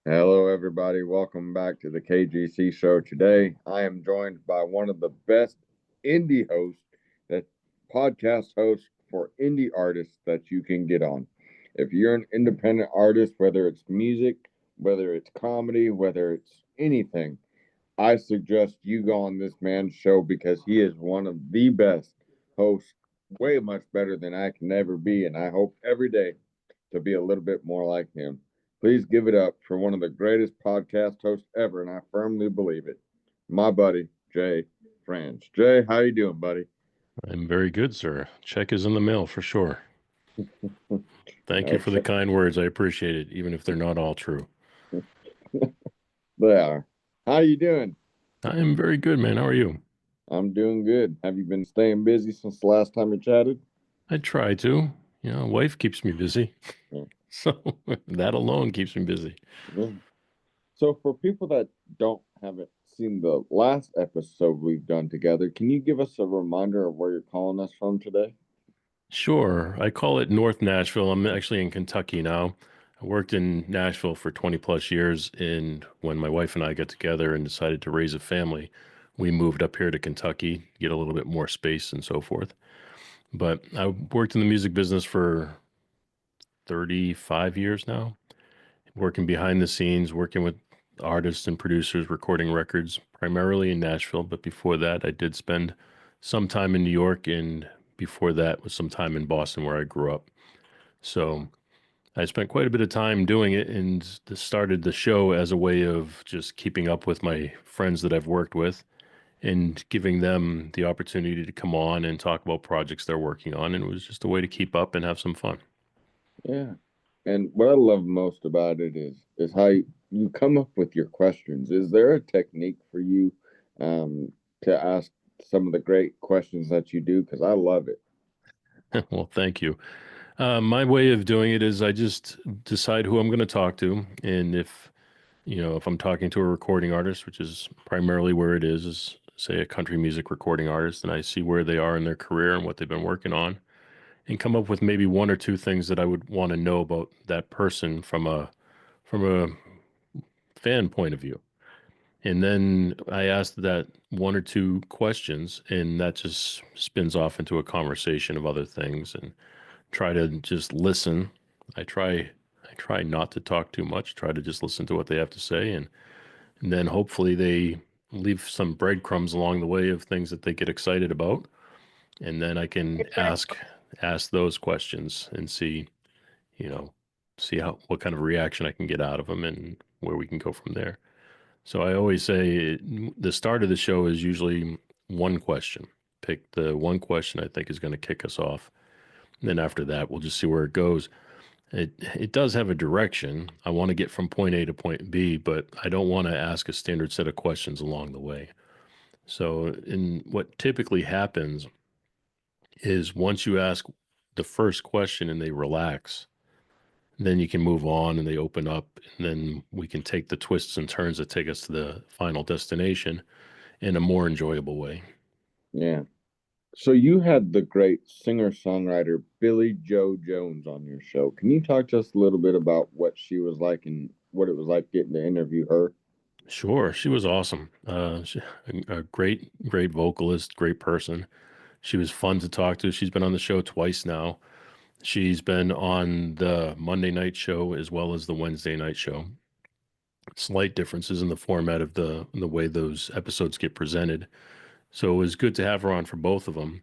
Hello, everybody. Welcome back to the KGC show. Today, I am joined by one of the best indie hosts, that podcast host for indie artists that you can get on. If you're an independent artist, whether it's music, whether it's comedy, whether it's anything, I suggest you go on this man's show because he is one of the best hosts, way much better than I can ever be. And I hope every day to be a little bit more like him. Please give it up for one of the greatest podcast hosts ever, and I firmly believe it, my buddy Jay Franze. Jay, how you doing, buddy? I'm very good, sir. Check is in the mail for sure. Thank you for the Okay, kind words. I appreciate it, even if they're not all true. they are. How you doing? I am very good, man. How are you? I'm doing good. Have you been staying busy since the last time we chatted? I try to. Wife keeps me busy. Yeah. So that alone keeps me busy. Yeah. So, for people that haven't seen the last episode we've done together, can you give us a reminder of where you're calling us from today? Sure. I call it North Nashville. I'm actually in Kentucky now. I worked in Nashville for 20 plus years. And when my wife and I got together and decided to raise a family, we moved up here to Kentucky, get a little bit more space and so forth. But I worked in the music business for 35 years now, working behind the scenes, working with artists and producers, recording records, primarily in Nashville. But before that, I did spend some time in New York, and before that was some time in Boston where I grew up. So I spent quite a bit of time doing it and started the show as a way of just keeping up with my friends that I've worked with and giving them the opportunity to come on and talk about projects they're working on. And it was just a way to keep up and have some fun. Yeah. And what I love most about it is how you come up with your questions. Is there a technique for you to ask some of the great questions that you do? Because I love it. Well, thank you. My way of doing it is I just decide who I'm going to talk to, and if I'm talking to a recording artist, which is primarily where it is say a country music recording artist, and I see where they are in their career and what they've been working on, and come up with maybe one or two things that I would want to know about that person from a fan point of view. And then I ask that one or two questions, and that just spins off into a conversation of other things and try to just listen. I try I try not to talk too much, try to just listen to what they have to say and then hopefully they leave some breadcrumbs along the way of things that they get excited about. And then I can ask those questions and you know, see how what kind of reaction I can get out of them and where we can go from there. So I always say the start of the show is usually one question. Pick the one question I think is going to kick us off. And then after that, we'll just see where it goes. It does have a direction. I want to get from point A to point B, but I don't want to ask a standard set of questions along the way. So, in what typically happens is once you ask the first question and they relax, then you can move on and they open up, and then we can take the twists and turns that take us to the final destination in a more enjoyable way. Yeah. So you had the great singer-songwriter Billy Joe Jones on your show. Can you talk to us a little bit about what she was like and what it was like getting to interview her? Sure, she was awesome. A great, great vocalist, great person. She was fun to talk to. She's been on the show twice now. She's been on the Monday night show as well as the Wednesday night show. Slight differences in the format of the way those episodes get presented. So it was good to have her on for both of them.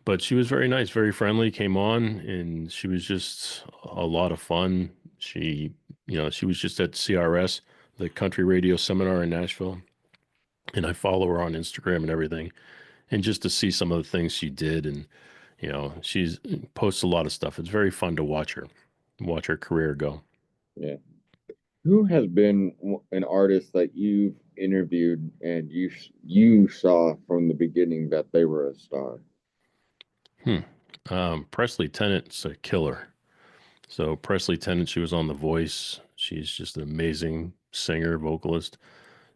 But she was very nice, very friendly, came on and she was just a lot of fun. She was just at CRS, the country radio seminar in Nashville, and I follow her on Instagram and everything. And just to see some of the things she did and she's posts a lot of stuff. It's very fun to watch her career go. Yeah. Who has been an artist that you've interviewed and you saw from the beginning that they were a star? Hmm. Presley Tennant's a killer. So Presley Tennant, she was on The Voice. She's just an amazing singer, vocalist.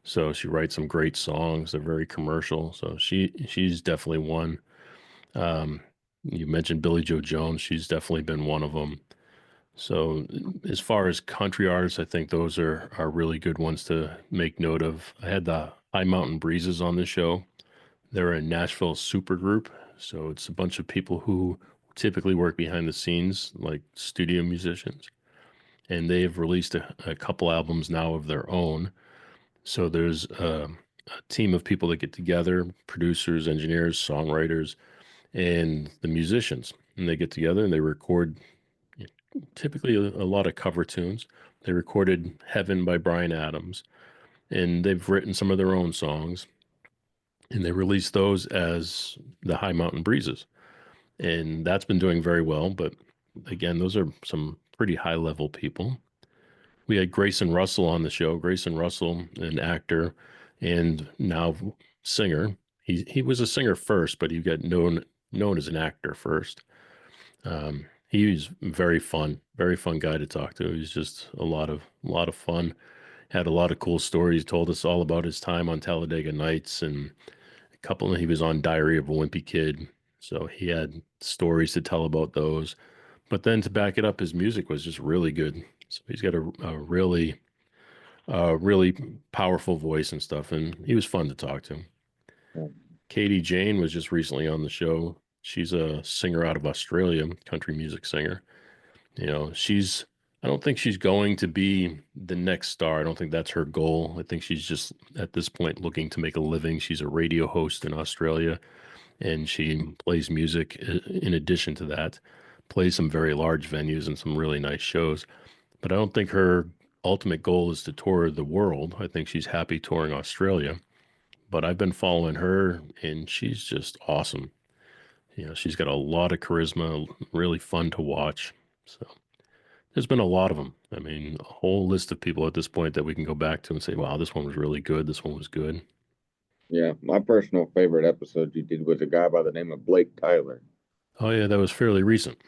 So she writes some great songs. They're very commercial. So she's definitely one. You mentioned Billy Joe Jones. She's definitely been one of them. So as far as country artists, I think those are really good ones to make note of. I had the High Mountain Breezes on the show. They're a Nashville supergroup, so it's a bunch of people who typically work behind the scenes, like studio musicians, and they've released a couple albums now of their own. So there's a team of people that get together, producers, engineers, songwriters, and the musicians, and they get together and they record typically a lot of cover tunes. They recorded Heaven by Bryan Adams, and they've written some of their own songs, and they released those as the High Mountain Breezes. And that's been doing very well. But again, those are some pretty high level people. We had Grayson Russell on the show. Grayson Russell, an actor and now singer. He was a singer first, but he got known as an actor first. He was very fun guy to talk to. He's just a lot of fun. Had a lot of cool stories. Told us all about his time on Talladega Nights and a couple. He was on Diary of a Wimpy Kid, so he had stories to tell about those. But then to back it up, his music was just really good. So he's got a really powerful voice and stuff, and he was fun to talk to. Yeah. Katie Jane was just recently on the show. She's a singer out of Australia, country music singer. I don't think she's going to be the next star. I don't think that's her goal. I think she's just at this point looking to make a living. She's a radio host in Australia and she plays music in addition to that, plays some very large venues and some really nice shows. But I don't think her ultimate goal is to tour the world. I think she's happy touring Australia. But I've been following her and she's just awesome. She's got a lot of charisma, really fun to watch. So there's been a lot of them. I mean, a whole list of people at this point that we can go back to and say, wow, this one was really good. This one was good. Yeah, my personal favorite episode you did was a guy by the name of Blake Tyler. Oh, yeah, that was fairly recent.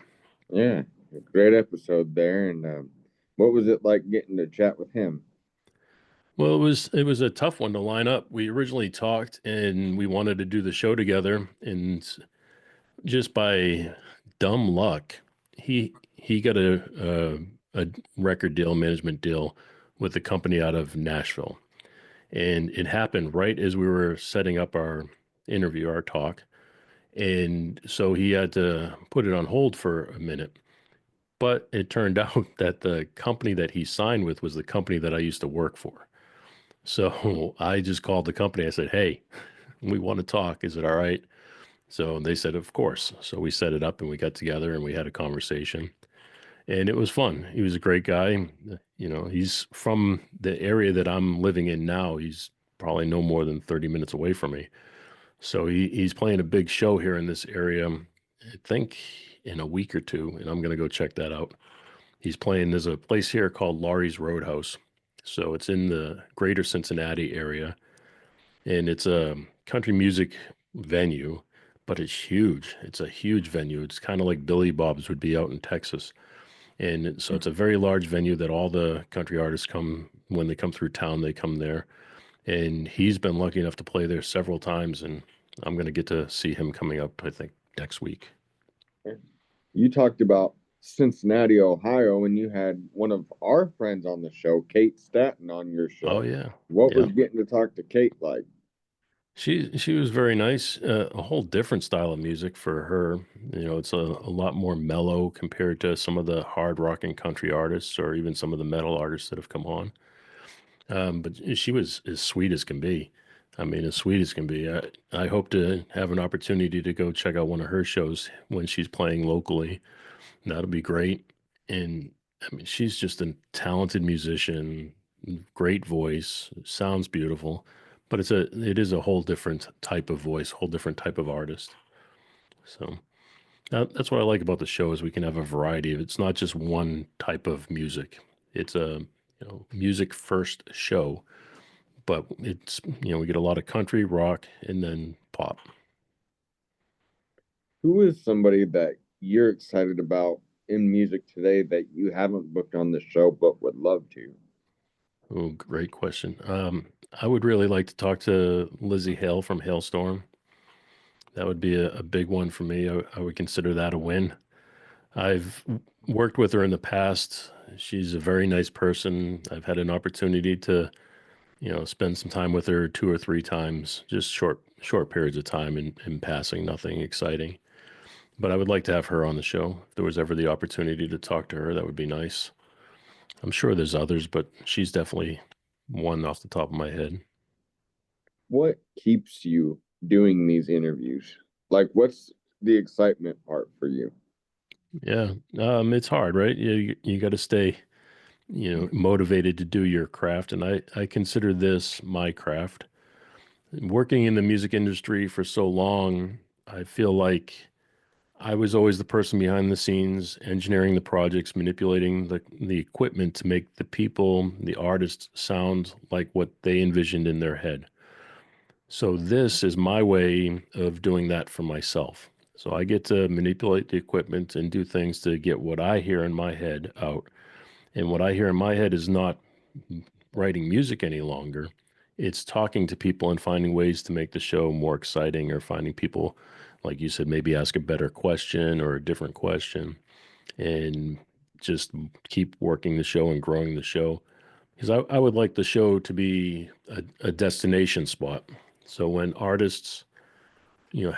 Yeah, a great episode there. And what was it like getting to chat with him? Well, it was a tough one to line up. We originally talked and we wanted to do the show together, and just by dumb luck, he got a record deal, management deal with a company out of Nashville. And it happened right as we were setting up our interview, our talk. And so he had to put it on hold for a minute. But it turned out that the company that he signed with was the company that I used to work for. So I just called the company. I said, "Hey, we want to talk. Is it all right?" So they said, "Of course." So we set it up and we got together and we had a conversation. And it was fun. He was a great guy. He's from the area that I'm living in now. He's probably no more than 30 minutes away from me. So he's playing a big show here in this area, I think in a week or two, and I'm going to go check that out. He's playing, there's a place here called Laurie's Roadhouse. So it's in the greater Cincinnati area, and it's a country music venue, but it's huge. It's a huge venue. It's kind of like Billy Bob's would be out in Texas. And so it's a very large venue that all the country artists come when they come through town, they come there. And he's been lucky enough to play there several times, and I'm going to get to see him coming up, I think, next week. You talked about Cincinnati, Ohio, and you had one of our friends on the show, Kate Staton, on your Oh show. yeah, What yeah. was getting to talk to Kate like? She was very nice. A whole different style of music for her. It's a lot more mellow compared to some of the hard rock and country artists, or even some of the metal artists that have come on. But she was as sweet as can be. I mean, as sweet as can be. I hope to have an opportunity to go check out one of her shows when she's playing locally. That'll be great. And I mean, she's just a talented musician, great voice, sounds beautiful, but it is a whole different type of voice, whole different type of artist. So that's what I like about the show is we can have a variety of. It's not just one type of music. It's a music first show, but we get a lot of country, rock, and then pop. Who is somebody that you're excited about in music today that you haven't booked on the show but would love to? Oh, great question. I would really like to talk to Lizzie Hale from Hailstorm. That would be a big one for me. I would consider that a win. I've worked with her in the past. She's a very nice person. I've had an opportunity to, spend some time with her two or three times, just short periods of time in passing, nothing exciting. But I would like to have her on the show. If there was ever the opportunity to talk to her, that would be nice. I'm sure there's others, but she's definitely one off the top of my head. What keeps you doing these interviews? Like, what's the excitement part for you? Yeah, it's hard, right? You got to stay, motivated to do your craft, and I consider this my craft. Working in the music industry for so long, I feel like I was always the person behind the scenes, engineering the projects, manipulating the equipment to make the people, the artists, sound like what they envisioned in their head. So this is my way of doing that for myself. So I get to manipulate the equipment and do things to get what I hear in my head out. And what I hear in my head is not writing music any longer. It's talking to people and finding ways to make the show more exciting, or finding people, like you said, maybe ask a better question or a different question, and just keep working the show and growing the show. Because I would like the show to be a destination spot. So when artists,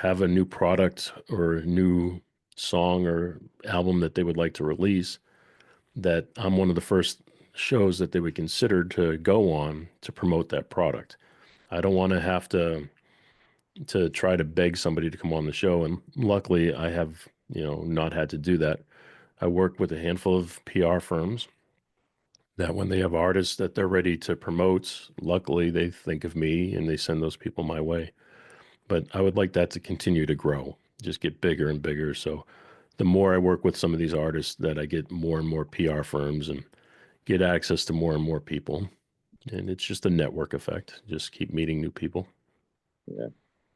have a new product or a new song or album that they would like to release, that I'm one of the first shows that they would consider to go on to promote that product. I don't want to have to try to beg somebody to come on the show, and luckily I have, not had to do that. I work with a handful of PR firms that when they have artists that they're ready to promote, luckily they think of me and they send those people my way. But I would like that to continue to grow, just get bigger and bigger. So the more I work with some of these artists, that I get more and more PR firms and get access to more and more people. And it's just a network effect. Just keep meeting new people. Yeah.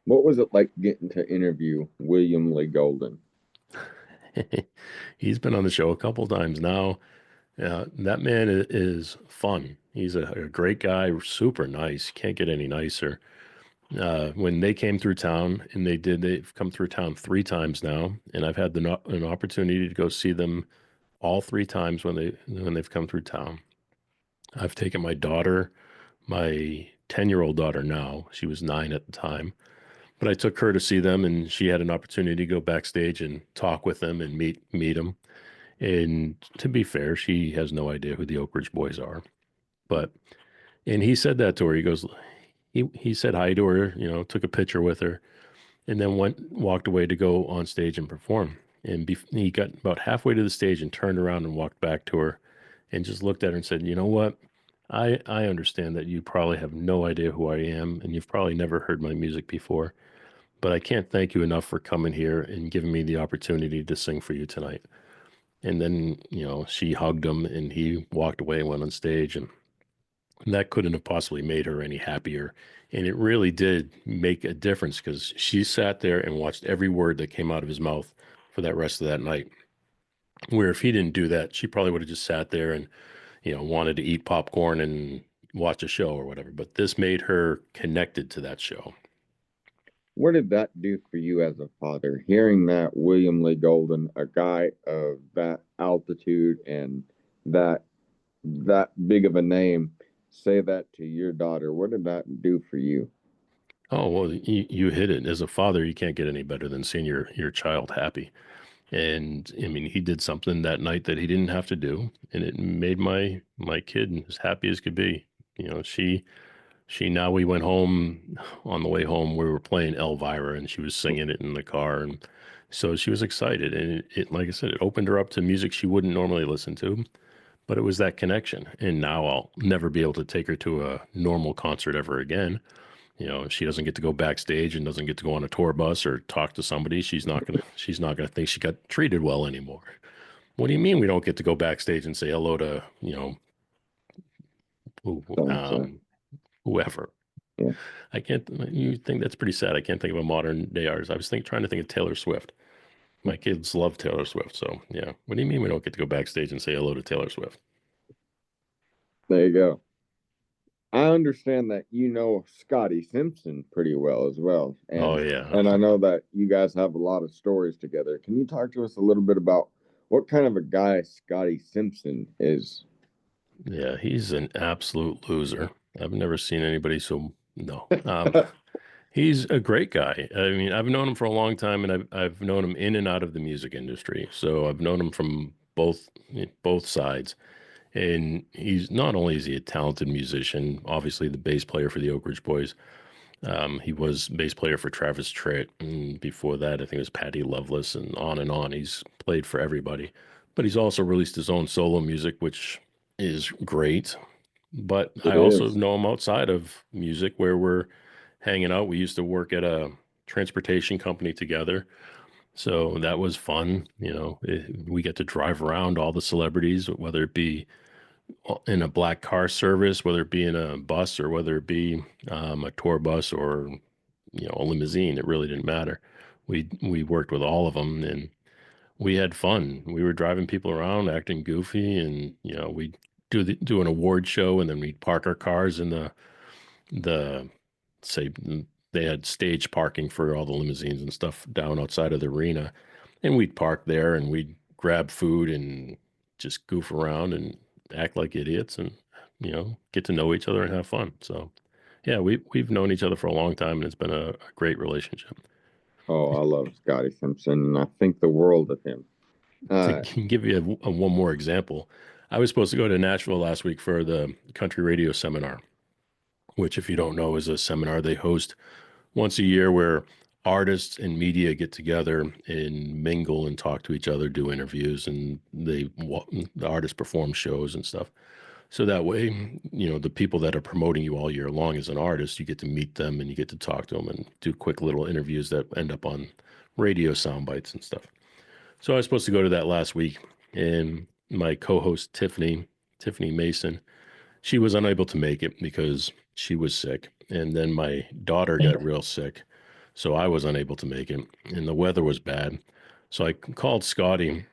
What was it like getting to interview William Lee Golden? He's been on the show a couple times now. That man is fun. He's a great guy, super nice. Can't get any nicer. When they came through town, and they've come through town three times now, and I've had an opportunity to go see them all three times when they've come through town. I've taken my daughter, my 10-year-old daughter now. She was 9 at the time. But I took her to see them, and she had an opportunity to go backstage and talk with them and meet them. And to be fair, she has no idea who the Oak Ridge Boys are. But and he said that to her. He goes, he said hi to her, took a picture with her, and then walked away to go on stage and perform. And he got about halfway to the stage and turned around and walked back to her, and just looked at her and said, "You know what? I understand that you probably have no idea who I am, and you've probably never heard my music before. But I can't thank you enough for coming here and giving me the opportunity to sing for you tonight." And then, she hugged him and he walked away and went on stage. And that couldn't have possibly made her any happier. And it really did make a difference, because she sat there and watched every word that came out of his mouth for that rest of that night. Where if he didn't do that, she probably would have just sat there and, wanted to eat popcorn and watch a show or whatever. But this made her connected to that show. What did that do for you as a father? Hearing that William Lee Golden, a guy of that altitude and that that big of a name, say that to your daughter, what did that do for you? Oh, well, you hit it. As a father, you can't get any better than seeing your child happy. And I mean, he did something that night that he didn't have to do, and it made my kid as happy as could be. She now, we went home. On the way home, we were playing Elvira, and she was singing it in the car, and so she was excited. And it like I said, it opened her up to music she wouldn't normally listen to, but it was that connection. And now I'll never be able to take her to a normal concert ever again. She doesn't get to go backstage and doesn't get to go on a tour bus or talk to somebody. She's not gonna think she got treated well anymore. What do you mean we don't get to go backstage and say hello to, So, so um, whoever? yeah. I can't. You think that's pretty sad? I can't think of a modern day artist. I was trying to think of Taylor Swift. My kids love Taylor Swift, so yeah. What do you mean we don't get to go backstage and say hello to Taylor Swift? There you go. I understand that you know Scotty Simpson pretty well as well, Oh and yeah. and I know that you guys have a lot of stories together. Can you talk to us a little bit about what kind of a guy Scotty Simpson is. Yeah, he's an absolute loser. I've never seen anybody so no. He's a great guy. I mean, I've known him for a long time, and I've known him in and out of the music industry. So I've known him from both sides. And he's not only is he a talented musician, obviously the bass player for the Oak Ridge Boys. He was bass player for Travis Tritt, and before that, I think it was Patty Loveless, and on and on. He's played for everybody, but he's also released his own solo music, which is great. But It I also is. know him outside of music, where we're hanging out. We used to work at a transportation company together, so that was fun. We get to drive around all the celebrities, whether it be in a black car service, whether it be in a bus or whether it be a tour bus or a limousine. It really didn't matter. We worked with all of them, and we had fun. We were driving people around, acting goofy, and we do an award show, and then we'd park our cars in the say they had stage parking for all the limousines and stuff down outside of the arena, and we'd park there and we'd grab food and just goof around and act like idiots and get to know each other and have fun. So yeah, we've known each other for a long time, and it's been a great relationship. Oh, I love Scotty Simpson, and I think the world of him. To Uh, give you one more example, I was supposed to go to Nashville last week for the country radio seminar, which, if you don't know, is a seminar they host once a year where artists and media get together and mingle and talk to each other, do interviews, and the artists perform shows and stuff. So that way, the people that are promoting you all year long as an artist, you get to meet them and you get to talk to them and do quick little interviews that end up on radio sound bites and stuff. So I was supposed to go to that last week, and my co-host Tiffany Mason, she was unable to make it because she was sick, and then my daughter got real sick, so I was unable to make it, and the weather was bad. So I called Scotty,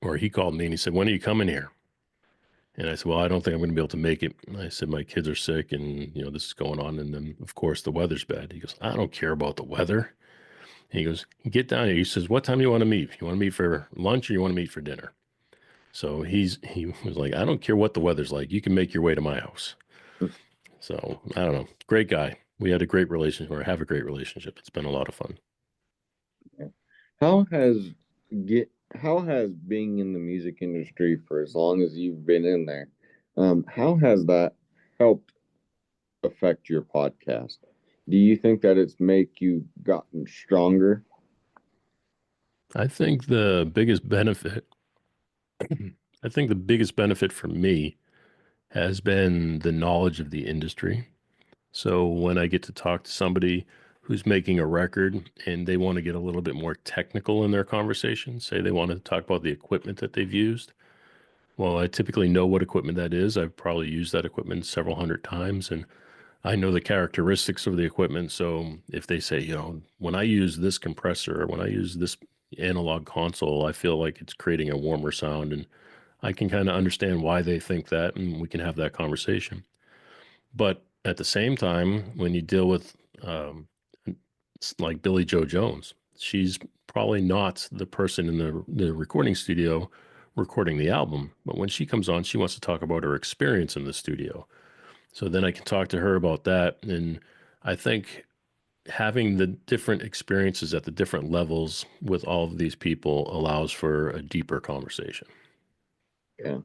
or he called me, and he said, "When are you coming here?" And I said, "Well, I don't think I'm going to be able to make it." I said, "My kids are sick, and this is going on, and then of course the weather's bad." He goes, "I don't care about the weather." He goes, "Get down here." He says, "What time do you want to meet? You want to meet for lunch or you want to meet for dinner?" So he was like, "I don't care what the weather's like. You can make your way to my house." So I don't know. Great guy. We had a great relationship, or have a great relationship. It's been a lot of fun. how has how has being in the music industry for as long as you've been in there, how has that helped affect your podcast? Do you think that it's make you gotten stronger? I think the biggest benefit, I think the biggest benefit for me has been the knowledge of the industry. So when I get to talk to somebody who's making a record and they want to get a little bit more technical in their conversation, say they want to talk about the equipment that they've used. Well, I typically know what equipment that is. I've probably used that equipment several hundred times, and I know the characteristics of the equipment. So if they say, when I use this compressor or when I use this analog console, I feel like it's creating a warmer sound, and I can kind of understand why they think that, and we can have that conversation. But at the same time, when you deal with like Billy Joe Jones, she's probably not the person in the recording studio recording the album. But when she comes on, she wants to talk about her experience in the studio. So then I can talk to her about that. And I think having the different experiences at the different levels with all of these people allows for a deeper conversation. Yeah.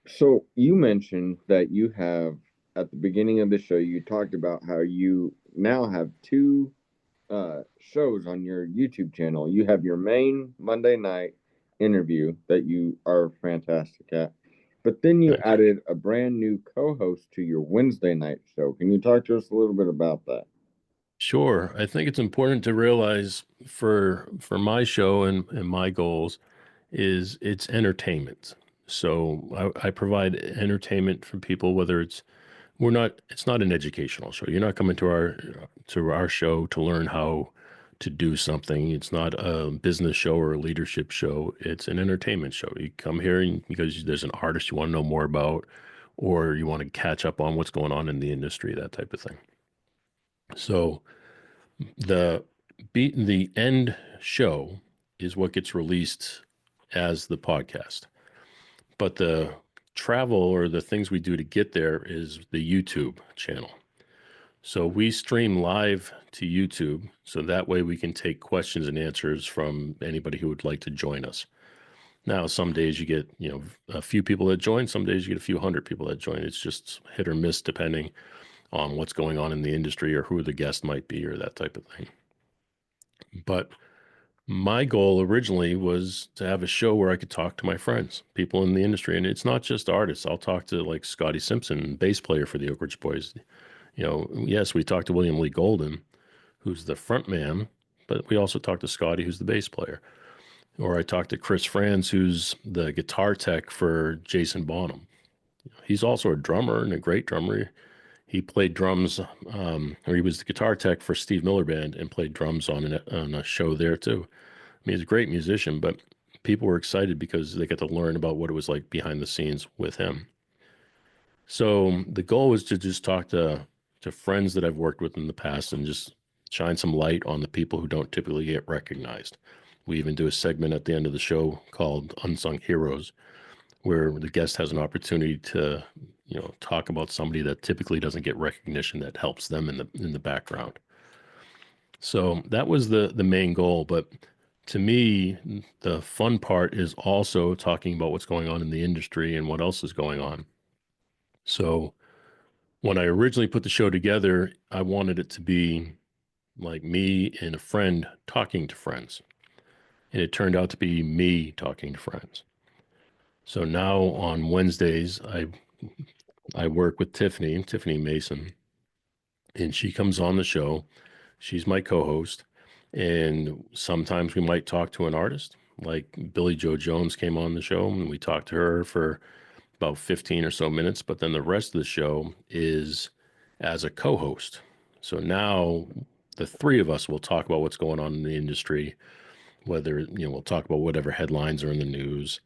So you mentioned that you have at the beginning of the show you talked about how you now have two shows on your YouTube channel. You have your main Monday night interview that you are fantastic at, but then you Thanks. added a brand new co-host to your Wednesday night show. Can you talk to us a little bit about that? Sure. I think it's important to realize for my show and my goals is it's entertainment. So I provide entertainment for people, whether it's not an educational show. You're not coming to our show to learn how to do something. It's not a business show or a leadership show. It's an entertainment show. You come here because there's an artist you want to know more about, or you want to catch up on what's going on in the industry, that type of thing. So the the end show is what gets released as the podcast. But the travel or the things we do to get there is the YouTube channel. So we stream live to YouTube, so that way we can take questions and answers from anybody who would like to join us. Now, some days you get, a few people that join, some days you get a few hundred people that join. It's just hit or miss depending on what's going on in the industry or who the guest might be or that type of thing. But my goal originally was to have a show where I could talk to my friends, people in the industry. And it's not just artists. I'll talk to like Scotty Simpson, bass player for the Oak Ridge Boys. Yes, we talked to William Lee Golden, who's the front man, but we also talked to Scotty, who's the bass player. Or I talked to Chris Franze, who's the guitar tech for Jason Bonham. He's also a drummer and a great drummer. He played drums, or he was the guitar tech for Steve Miller Band and played drums on a show there too. I mean, he's a great musician, but people were excited because they got to learn about what it was like behind the scenes with him. So the goal was to just talk to friends that I've worked with in the past and just shine some light on the people who don't typically get recognized. We even do a segment at the end of the show called Unsung Heroes, where the guest has an opportunity to, talk about somebody that typically doesn't get recognition that helps them in the background. So that was the main goal. But to me, the fun part is also talking about what's going on in the industry and what else is going on. So when I originally put the show together, I wanted it to be like me and a friend talking to friends. And it turned out to be me talking to friends. So now on Wednesdays, I work with Tiffany Mason, and she comes on the show. She's my co-host, and sometimes we might talk to an artist. Like Billy Joe Jones came on the show, and we talked to her for about 15 or so minutes. But then the rest of the show is as a co-host. So now the three of us will talk about what's going on in the industry, whether, we'll talk about whatever headlines are in the news,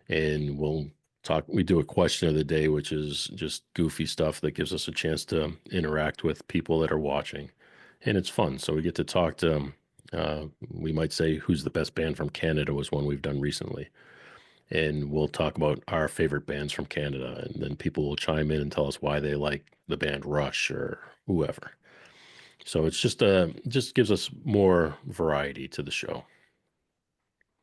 and we do a question of the day, which is just goofy stuff that gives us a chance to interact with people that are watching. And it's fun. So we get to talk to, we might say, who's the best band from Canada was one we've done recently. And we'll talk about our favorite bands from Canada. And then people will chime in and tell us why they like the band Rush or whoever. So it's just gives us more variety to the show.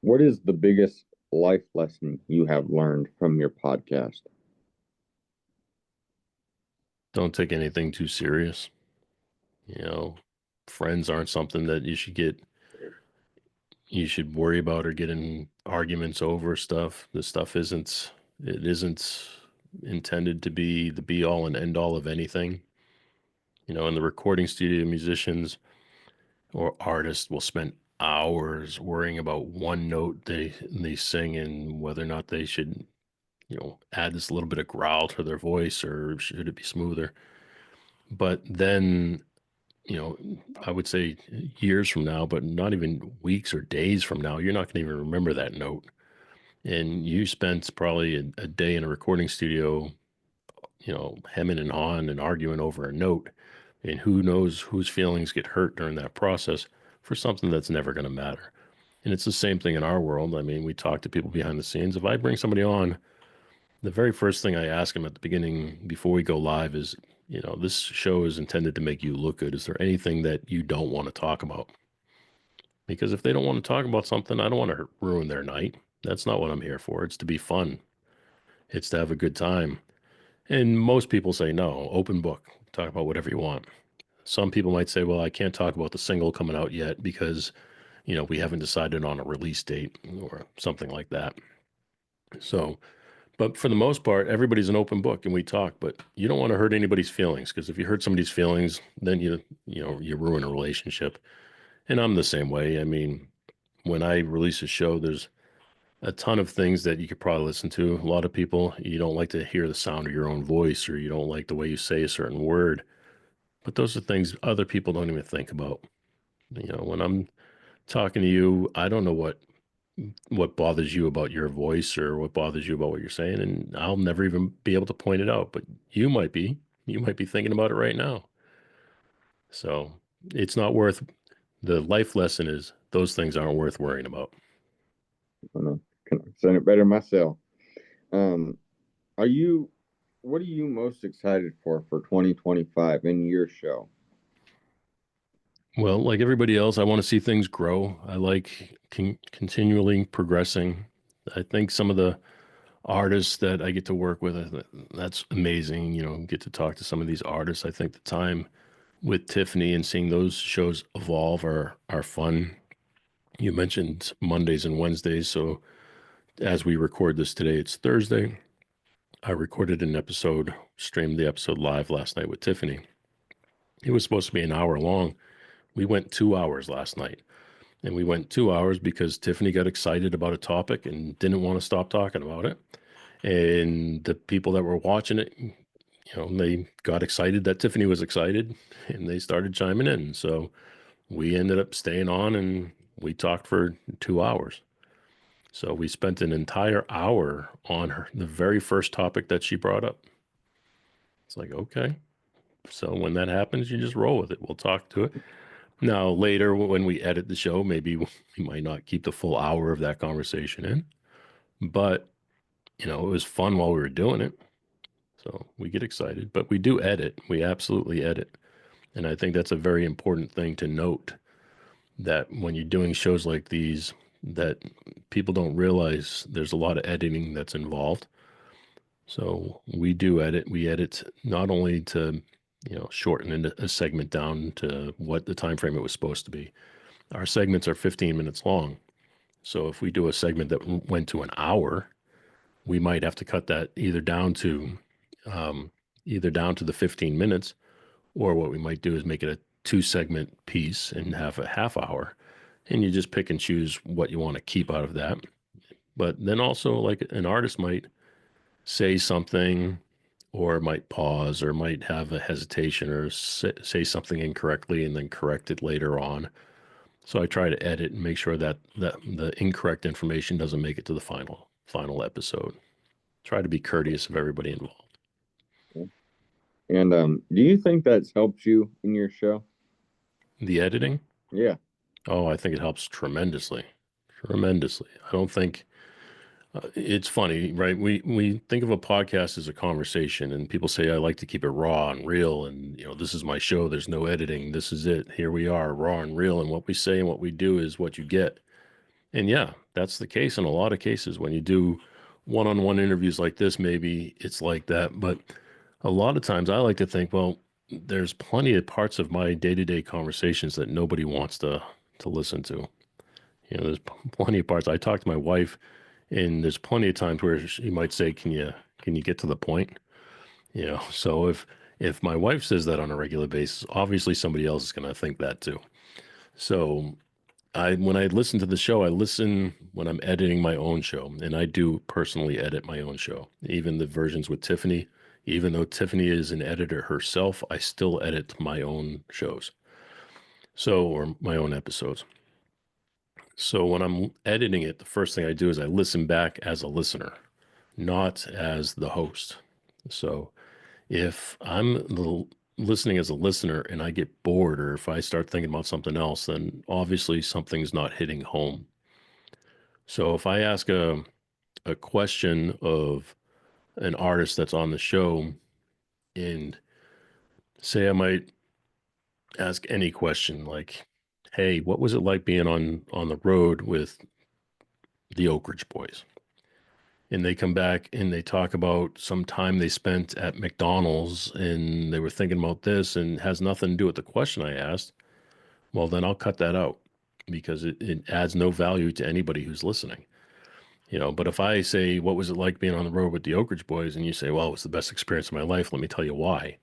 What is the biggest life lesson you have learned from your podcast? Don't take anything too serious. You know, friends aren't something that you should worry about or get in arguments over stuff. This stuff isn't intended to be the be all and end all of anything. In the recording studio, musicians or artists will spend hours worrying about one note they sing and whether or not they should, add this little bit of growl to their voice or should it be smoother. But then, I would say years from now, but not even weeks or days from now, you're not going to even remember that note. And you spent probably a day in a recording studio, hemming and hawing and arguing over a note. And who knows whose feelings get hurt during that process for something that's never going to matter. And it's the same thing in our world. I mean, we talk to people behind the scenes. If I bring somebody on, the very first thing I ask them at the beginning before we go live is, this show is intended to make you look good. Is there anything that you don't want to talk about? Because if they don't want to talk about something, I don't want to ruin their night. That's not what I'm here for. It's to be fun. It's to have a good time. And most people say no, open book. Talk about whatever you want. Some people might say, well, I can't talk about the single coming out yet because, we haven't decided on a release date or something like that. So, but for the most part, everybody's an open book and we talk, but you don't want to hurt anybody's feelings because if you hurt somebody's feelings, then you ruin a relationship. And I'm the same way. I mean, when I release a show, there's a ton of things that you could probably listen to. A lot of people, you don't like to hear the sound of your own voice or you don't like the way you say a certain word. But those are things other people don't even think about. When I'm talking to you, I don't know what bothers you about your voice or what bothers you about what you're saying, and I'll never even be able to point it out, but you might be thinking about it right now. So it's not worth the life lesson is those things aren't worth worrying about. Said it better myself. Um, are you? What are you most excited for 2025 in your show? Well, like everybody else, I want to see things grow. I like continually progressing. I think some of the artists that I get to work with, that's amazing. Get to talk to some of these artists. I think the time with Tiffany and seeing those shows evolve are fun. You mentioned Mondays and Wednesdays, so as we record this today, it's Thursday. I recorded an episode, streamed the episode live last night with Tiffany. It was supposed to be an hour long. We went 2 hours last night. And we went 2 hours because Tiffany got excited about a topic and didn't want to stop talking about it. And the people that were watching it, they got excited that Tiffany was excited and they started chiming in. So we ended up staying on and we talked for 2 hours. So we spent an entire hour on the very first topic that she brought up. It's like, okay. So when that happens, you just roll with it. We'll talk to it. Now, later when we edit the show, maybe we might not keep the full hour of that conversation in, but it was fun while we were doing it. So we get excited, but we do edit. We absolutely edit. And I think that's a very important thing to note, that when you're doing shows like these, that people don't realize there's a lot of editing that's involved. So we do edit. We edit not only to, shorten a segment down to what the time frame it was supposed to be. Our segments are 15 minutes long. So if we do a segment that went to an hour, we might have to cut that um, either down to the 15 minutes, or what we might do is make it a 2 segment piece and have a half hour. And you just pick and choose what you want to keep out of that. But then also, like, an artist might say something or might pause or might have a hesitation or say something incorrectly and then correct it later on. So I try to edit and make sure that the incorrect information doesn't make it to the final episode. Try to be courteous of everybody involved. And do you think that's helped you in your show? The editing? Yeah. Oh, I think it helps tremendously. Tremendously. I don't think it's funny, right? We think of a podcast as a conversation, and people say I like to keep it raw and real, and this is my show. There's no editing. This is it. Here we are, raw and real, and what we say and what we do is what you get. And yeah, that's the case in a lot of cases. When you do one-on-one interviews like this, maybe it's like that. But a lot of times I like to think, well, there's plenty of parts of my day-to-day conversations that nobody wants to listen to. There's plenty of parts. I talk to my wife, and there's plenty of times where she might say, can you get to the point? So if my wife says that on a regular basis, obviously somebody else is going to think that too. So when I listen to the show, I listen when I'm editing my own show, and I do personally edit my own show. Even the versions with Tiffany, even though Tiffany is an editor herself, I still edit my own shows. Or my own episodes. So when I'm editing it, the first thing I do is I listen back as a listener, not as the host. So if listening as a listener and I get bored, or if I start thinking about something else, then obviously something's not hitting home. So if I ask a question of an artist that's on the show, and say I might ask any question like, hey, what was it like being on the road with the Oak Ridge Boys? And they come back and they talk about some time they spent at McDonald's and they were thinking about this and has nothing to do with the question I asked. Well, then I'll cut that out because it adds no value to anybody who's listening. But if I say, what was it like being on the road with the Oak Ridge Boys? And you say, well, it was the best experience of my life. Let me tell you why.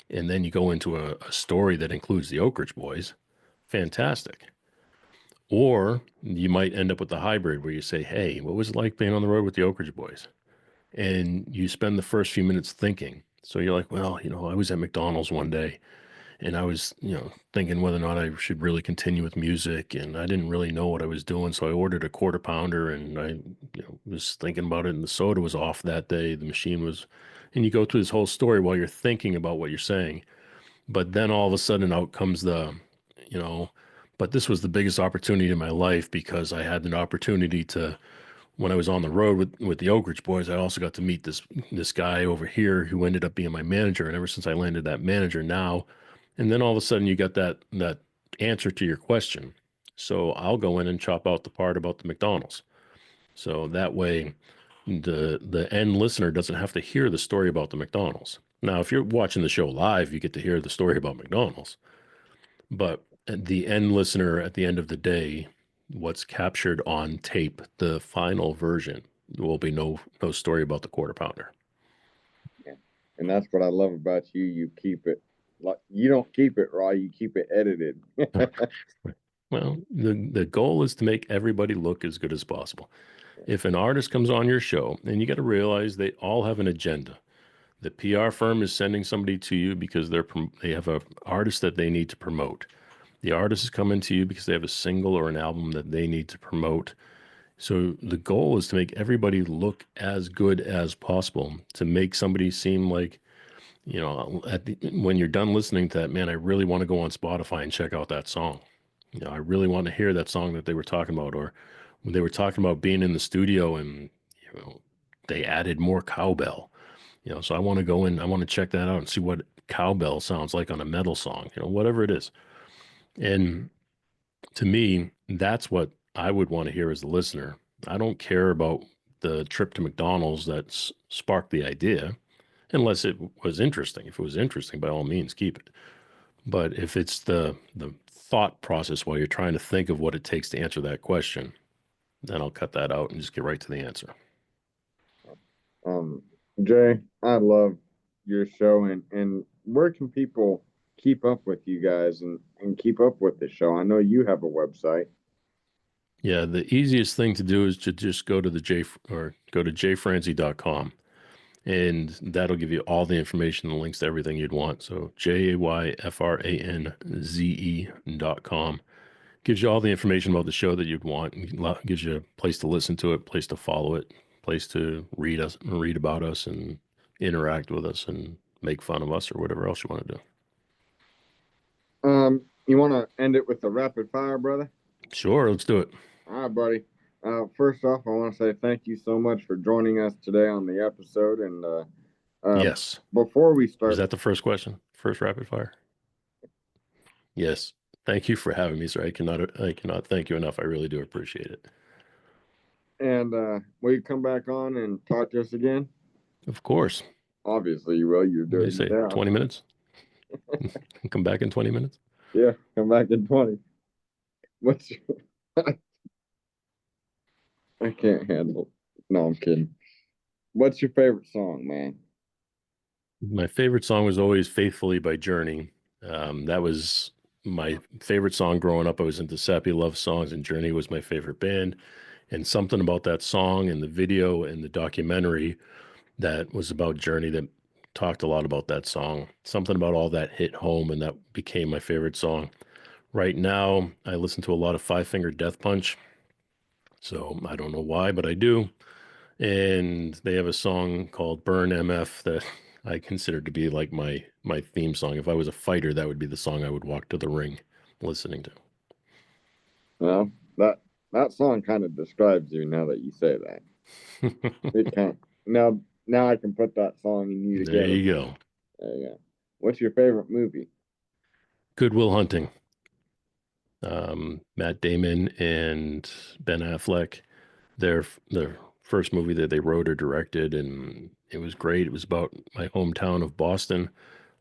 And then you go into a story that includes the Oak Ridge Boys. Fantastic. Or you might end up with the hybrid where you say, hey, what was it like being on the road with the Oak Ridge Boys? And you spend the first few minutes thinking. So you're like, well, I was at McDonald's one day and I was, thinking whether or not I should really continue with music, and I didn't really know what I was doing. So I ordered a quarter pounder and I, was thinking about it, and the soda was off that day. The machine was, and you go through this whole story while you're thinking about what you're saying. But then all of a sudden out comes you know, but this was the biggest opportunity in my life because I had an opportunity to when I was on the road with the Oak Ridge Boys, I also got to meet this guy over here who ended up being my manager. And ever since I landed that manager now, and then all of a sudden you got that answer to your question. So I'll go in and chop out the part about the McDonald's. So that way the end listener doesn't have to hear the story about the McDonald's. Now, if you're watching the show live, you get to hear the story about McDonald's. But the end listener at the end of the day, what's captured on tape, the final version, will be no story about the quarter pounder. Yeah. And that's what I love about you. You keep it like you don't keep it raw, you keep it edited. Well, the goal is to make everybody look as good as possible. If an artist comes on your show, and you got to realize they all have an agenda. The PR firm is sending somebody to you because they have an artist that they need to promote. The artist is coming to you because they have a single or an album that they need to promote. So the goal is to make everybody look as good as possible, to make somebody seem like, when you're done listening to that, man, I really want to go on Spotify and check out that song. I really want to hear that song that they were talking about, or when they were talking about being in the studio and, they added more cowbell, so I want to go in, I want to check that out and see what cowbell sounds like on a metal song, whatever it is. And to me, that's what I would want to hear as the listener. I don't care about the trip to McDonald's that sparked the idea, unless it was interesting. If it was interesting, by all means, keep it. But if it's the thought process while you're trying to think of what it takes to answer that question, then I'll cut that out and just get right to the answer. Um, Jay, I love your show, and where can people keep up with you guys and keep up with the show? I know you have a website. Yeah, the easiest thing to do is to just go to go to jayfranze.com, and that'll give you all the information and links to everything you'd want. So jayfranze.com gives you all the information about the show that you'd want. Gives you a place to listen to it, place to follow it, place to read about us, and interact with us, and make fun of us, or whatever else you want to do. You want to end it with the rapid fire, brother? Sure, let's do it. All right, buddy. First off, I want to say thank you so much for joining us today on the episode. And Yes. before we start, Was that the first question? First rapid fire? Yes. Thank you for having me, sir. I cannot thank you enough. I really do appreciate it. And will you come back on and talk to us again? Of course. Obviously, you will. You're doing You say 20 minutes? Come back in 20 minutes? Yeah, come back in 20. What's your... I can't handle. No, I'm kidding. What's your favorite song, man? My favorite song was always Faithfully by Journey. That was my favorite song growing up. I was into sappy love songs, and Journey was my favorite band. And something about that song and the video and the documentary that was about Journey that talked a lot about that song. Something about all that hit home, and that became my favorite song. Right now, I listen to a lot of Five Finger Death Punch. So I don't know why, but I do. And they have a song called Burn MF that I consider to be like my theme song. If I was a fighter, that would be the song I would walk to the ring listening to. Well, that song kind of describes you now that you say that. It can't. Now I can put that song in you There together. you go. There you go. What's your favorite movie? Good Will Hunting. Matt Damon and Ben Affleck. Their first movie that they wrote or directed, and it was great. It was about my hometown of Boston.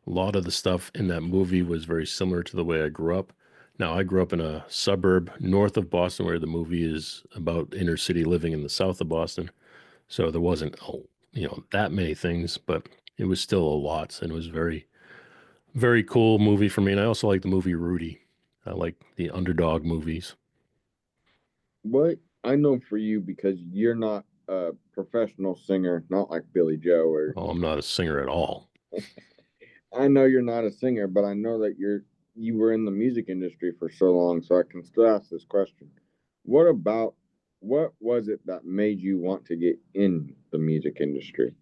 A lot of the stuff in that movie was very similar to the way I grew up. Now, I grew up in a suburb north of Boston where the movie is about inner city living in the south of Boston. So there wasn't, that many things, but it was still a lot. And it was very, very cool movie for me. And I also like the movie Rudy. I like the underdog movies. What I know for you because you're not a professional singer, not like Billy Joe or Oh, I'm not a singer at all. I know you're not a singer, but I know that you were in the music industry for so long, so I can still ask this question. What was it that made you want to get in the music industry?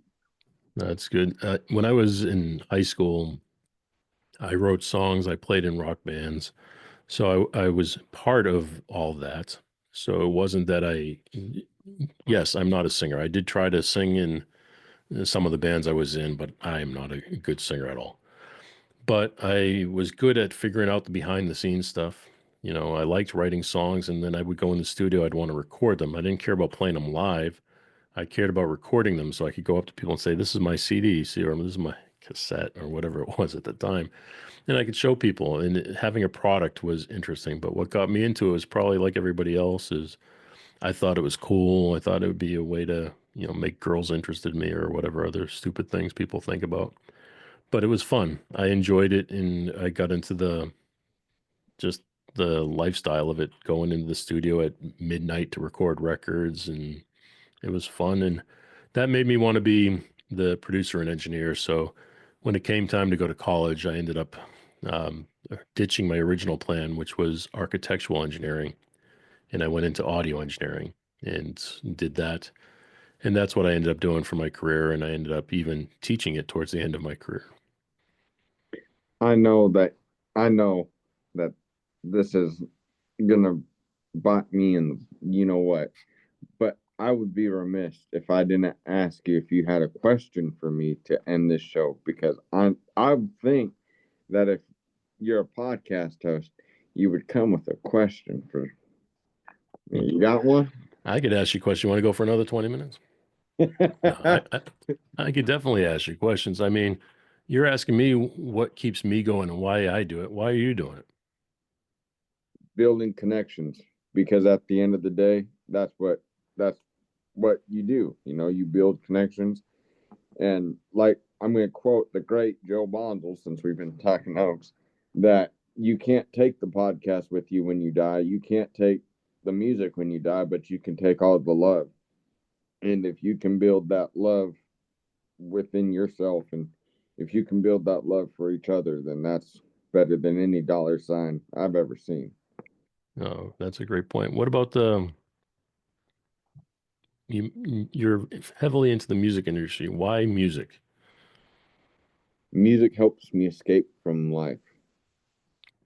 That's good. When I was in high school, I wrote songs, I played in rock bands. So I was part of all that. So it wasn't that I Yes, I'm not a singer. I did try to sing in some of the bands I was in, but I am not a good singer at all. But I was good at figuring out the behind the scenes stuff. I liked writing songs, and then I would go in the studio. I'd want to record them. I didn't care about playing them live. I cared about recording them so I could go up to people and say, "This is my CD, see, or this is my cassette, or whatever it was at the time." And I could show people, and having a product was interesting. But what got me into it was probably like everybody else is I thought it was cool. I thought it would be a way to, make girls interested in me or whatever other stupid things people think about. But it was fun. I enjoyed it, and I got into the just the lifestyle of it, going into the studio at midnight to record records, and it was fun. And that made me want to be the producer and engineer. So when it came time to go to college, I ended up ditching my original plan, which was architectural engineering, and I went into audio engineering and did that. And that's what I ended up doing for my career. And I ended up even teaching it towards the end of my career. I know that I know that this is gonna bite me in you know what, but I would be remiss if I didn't ask you if you had a question for me to end this show because I think that if you're a podcast host, you would come with a question for me. You got one? I could ask you a question. You want to go for another 20 minutes? No, I could definitely ask you questions. I mean, you're asking me what keeps me going and why I do it. Why are you doing it? Building connections because at the end of the day, that's what you do. You know, you build connections. And like I'm going to quote the great Joe Bondel, since we've been talking Oaks, that you can't take the podcast with you when you die. You can't take the music when you die, but you can take all the love. And if you can build that love within yourself, and if you can build that love for each other, then that's better than any dollar sign I've ever seen. Oh, that's a great point. What about the you're heavily into the music industry. Why music? Music helps me escape from life.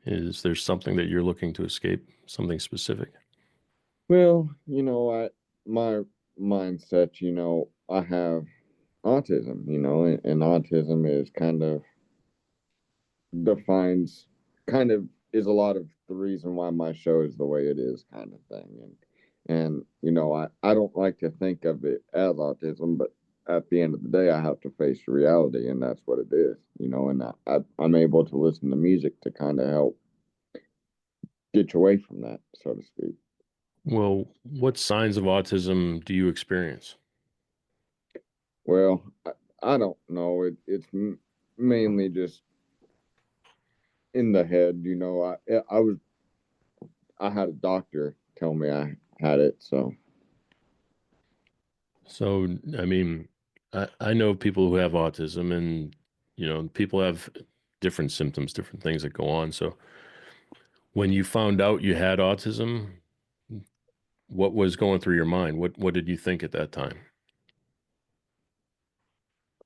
Is there something that you're looking to escape? Something specific? Well, my mindset, I have autism, and autism is defines kind of is a lot of the reason why my show is the way it is kind of thing. And I don't like to think of it as autism, but at the end of the day I have to face reality and that's what it is, and I'm able to listen to music to kind of help get you away from that, so to speak. Well, what signs of autism do you experience? Well, I don't know. It's mainly just in the head. I had a doctor tell me I had it. So So, I mean, I know people who have autism, and people have different symptoms, different things that go on. So, when you found out you had autism, what was going through your mind? What did you think at that time?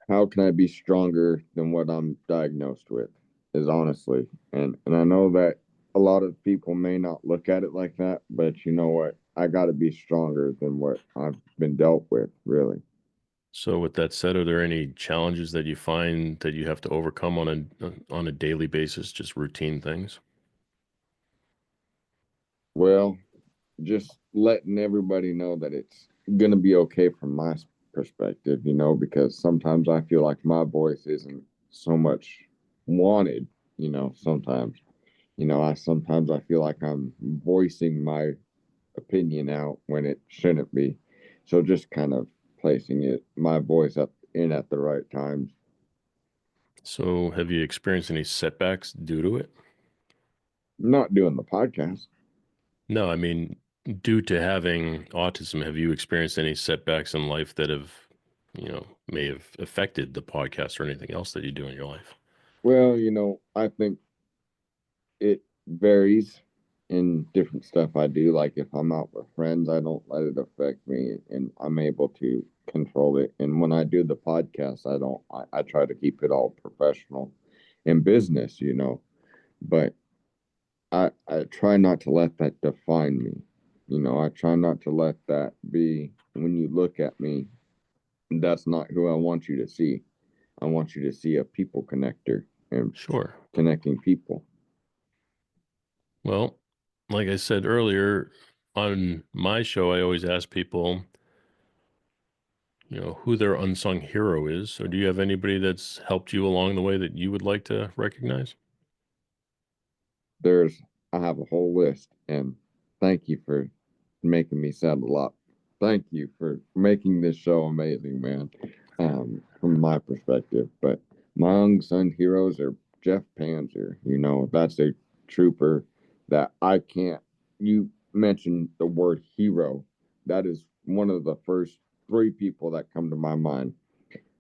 how can I be stronger than what I'm diagnosed with? Is honestly, and I know that a lot of people may not look at it like that, but you know what? I got to be stronger than what I've been dealt with. Really. So, with that said, are there any challenges that you find that you have to overcome on a daily basis, just routine things? Well, just letting everybody know that it's gonna be okay from my perspective, because sometimes I feel like my voice isn't so much wanted, sometimes. I feel like I'm voicing my opinion out when it shouldn't be. So just kind of placing my voice up in at the right times. So, have you experienced any setbacks due to it? Not doing the podcast. No, I mean, due to having autism, have you experienced any setbacks in life that have, may have affected the podcast or anything else that you do in your life? Well, I think it varies in different stuff I do. Like if I'm out with friends, I don't let it affect me and I'm able to control it. And when I do the podcast, I don't, I try to keep it all professional in business, but I try not to let that define me. I try not to let that be. when you look at me, that's not who I want you to see. I want you to see a people connector and Sure. connecting people. Well, like I said earlier, on my show, I always ask people, who their unsung hero is. So do you have anybody that's helped you along the way that you would like to recognize? There's, I have a whole list, and thank you for making me sound a lot. Thank you for making this show amazing, man. From my perspective, but my unsung heroes are Jeff Panzer. That's a trooper that I can't. You mentioned the word hero. That is one of the first three people that come to my mind.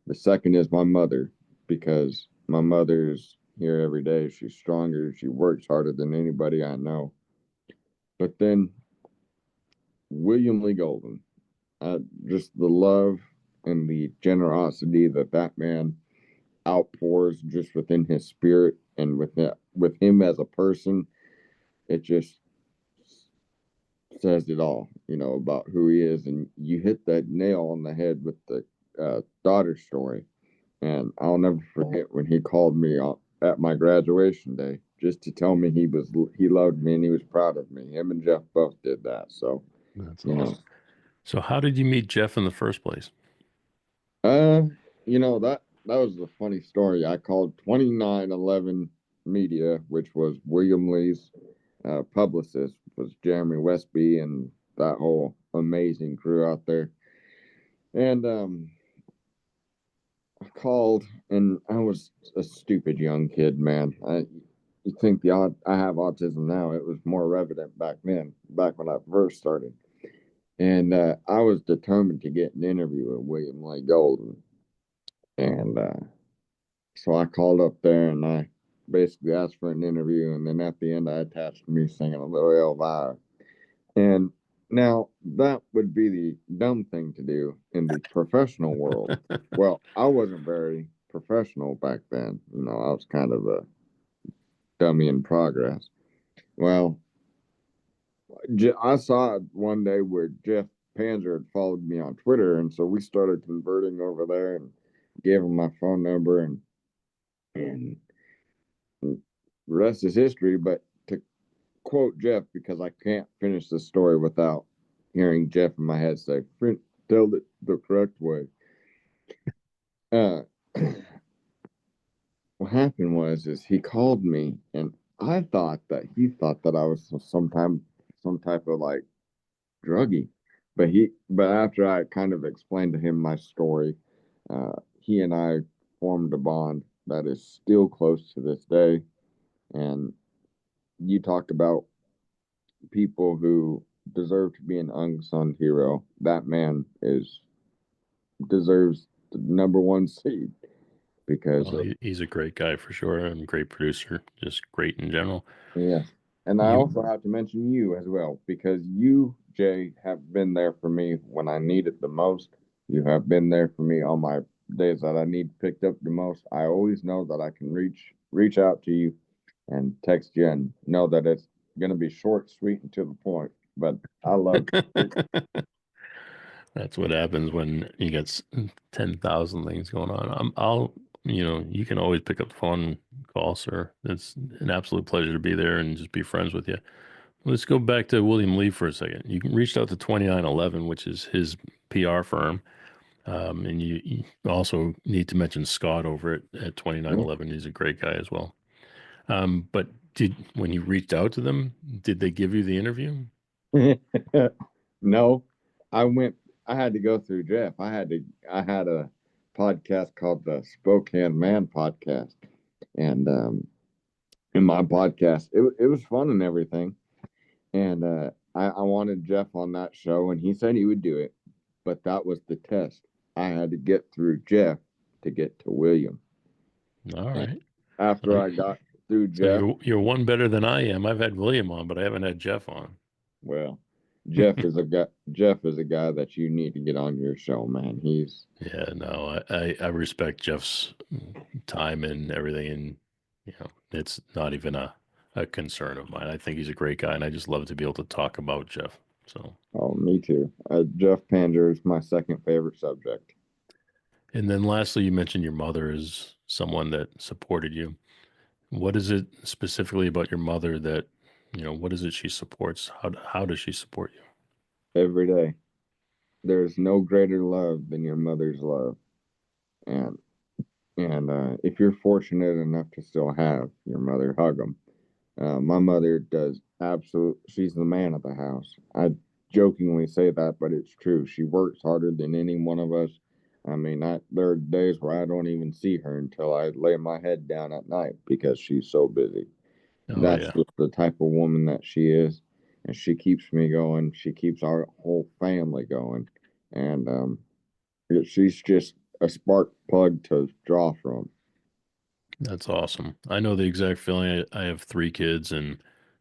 The second is my mother, because my mother's here every day. She's stronger. She works harder than anybody I know. But then William Lee Golden, just the love and the generosity that that man outpours just within his spirit and with him as a person, it just says it all, about who he is. And you hit that nail on the head with the daughter story. And I'll never forget when he called me at my graduation day just to tell me he loved me and he was proud of me. Him and Jeff both did that. So, That's you know, awesome. So how did you meet Jeff in the first place? uh, that was a funny story. I called 2911 Media, which was William Lee's publicist, was Jeremy Westby and that whole amazing crew out there. And I called, and I was a stupid young kid, man. You think I have autism now? It was more evident back then, back when I first started. And I was determined to get an interview with William Lee Golden. And so I called up there and I basically asked for an interview. And then at the end, I attached me singing a little Elvira. And now that would be the dumb thing to do in the professional world. Well, I wasn't very professional back then. I was kind of a dummy in progress. Well, I saw it one day where Jeff Panzer had followed me on Twitter, and so we started converting over there and gave him my phone number, and the rest is history. But to quote Jeff, because I can't finish the story without hearing Jeff in my head say, "Tell it the correct way." Uh, what happened was is he called me, and I thought that he thought that I was some type of like druggie, but after I kind of explained to him my story, he and I formed a bond that is still close to this day. And you talked about people who deserve to be an unsung hero. That man is deserves the number one seed because Well, of, he's a great guy for sure, and great producer, just great in general. yeah. And I You, also have to mention you as well, because you, Jay, have been there for me when I need it the most. You have been there for me on my days that I need picked up the most. I always know that I can reach out to you and text you and know that it's gonna be short, sweet, and to the point. But I love you. that's what happens when you get 10,000 things going on. You can always pick up the phone and call, sir. It's an absolute pleasure to be there and just be friends with you. Let's go back to William Lee for a second. You reached out to 2911, which is his PR firm. And you also need to mention Scott over at 2911. He's a great guy as well. But when you reached out to them, did they give you the interview? No, I went. I had to go through Jeff. I had a podcast called the Spokane Man Podcast, and in my podcast, it was fun and everything. And I wanted Jeff on that show, and he said he would do it. But that was the test. I had to get through Jeff to get to William. All And right. after So, I got through so Jeff, you're one better than I am. I've had William on, but I haven't had Jeff on. well, Jeff is a guy that you need to get on your show, man. Yeah, no, I respect Jeff's time and everything, and it's not even a concern of mine. I think he's a great guy, and I just love to be able to talk about Jeff. So, Oh, me too. Jeff Panger is my second favorite subject. and then lastly, you mentioned your mother is someone that supported you. What is it specifically about your mother that, what is it she supports? How does she support you? Every day. There's no greater love than your mother's love. And if you're fortunate enough to still have your mother, hug them. My mother does absolute. She's the man of the house. I jokingly say that, but it's true. She works harder than any one of us. I mean, there are days where I don't even see her until I lay my head down at night because she's so busy. Oh That's yeah, just the type of woman that she is, and she keeps me going. She keeps our whole family going, and she's just a spark plug to draw from. that's awesome. I know the exact feeling. I have three kids, and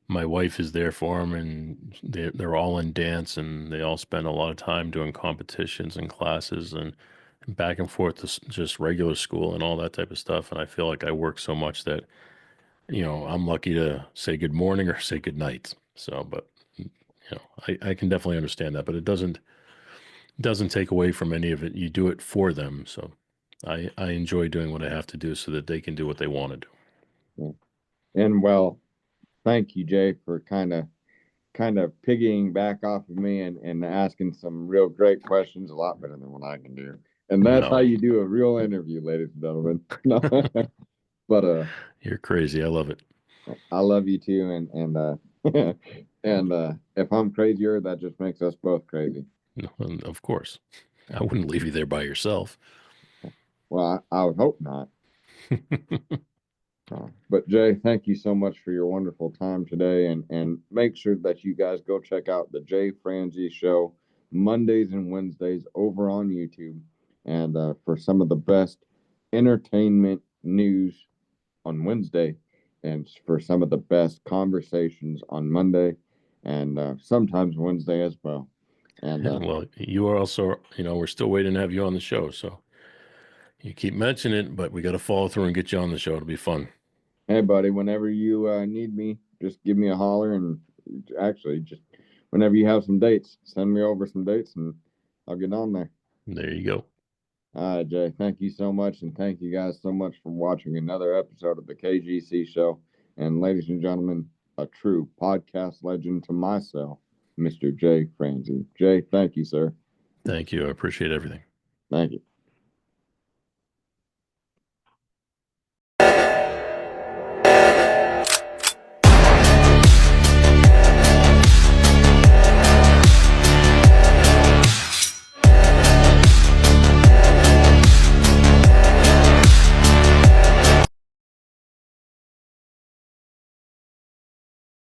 my wife is there for them, and they're all in dance, and they all spend a lot of time doing competitions and classes and back and forth to just regular school and all that type of stuff. And I feel like I work so much that I'm lucky to say good morning or say good night. So, but I can definitely understand that, but it doesn't take away from any of it. You do it for them. So I enjoy doing what I have to do so that they can do what they want to do. Yeah. And well, thank you, Jay, for kind of piggying back off of me and asking some real great questions, a lot better than what I can do. And that's how No, you do a real interview, ladies and gentlemen. No, but you're crazy. I love it. I love you too, and and if I'm crazier, that just makes us both crazy. No, and of course. I wouldn't leave you there by yourself. Well, I would hope not. But Jay, thank you so much for your wonderful time today, and make sure that you guys go check out the Jay Franze Show Mondays and Wednesdays over on YouTube, and for some of the best entertainment news on Wednesday, and for some of the best conversations on Monday, and sometimes Wednesday as well. And Well, you are also, we're still waiting to have you on the show. So you keep mentioning it, but we got to follow through and get you on the show. It'll be fun. hey, buddy, whenever you need me, just give me a holler, and actually, just whenever you have some dates, send me over some dates, and I'll get on there. There you go. All right, Jay, thank you so much, and thank you guys so much for watching another episode of the KGC Show. And ladies and gentlemen, a true podcast legend to myself, Mr. Jay Franze. Jay, thank you, sir. Thank you. I appreciate everything. Thank you.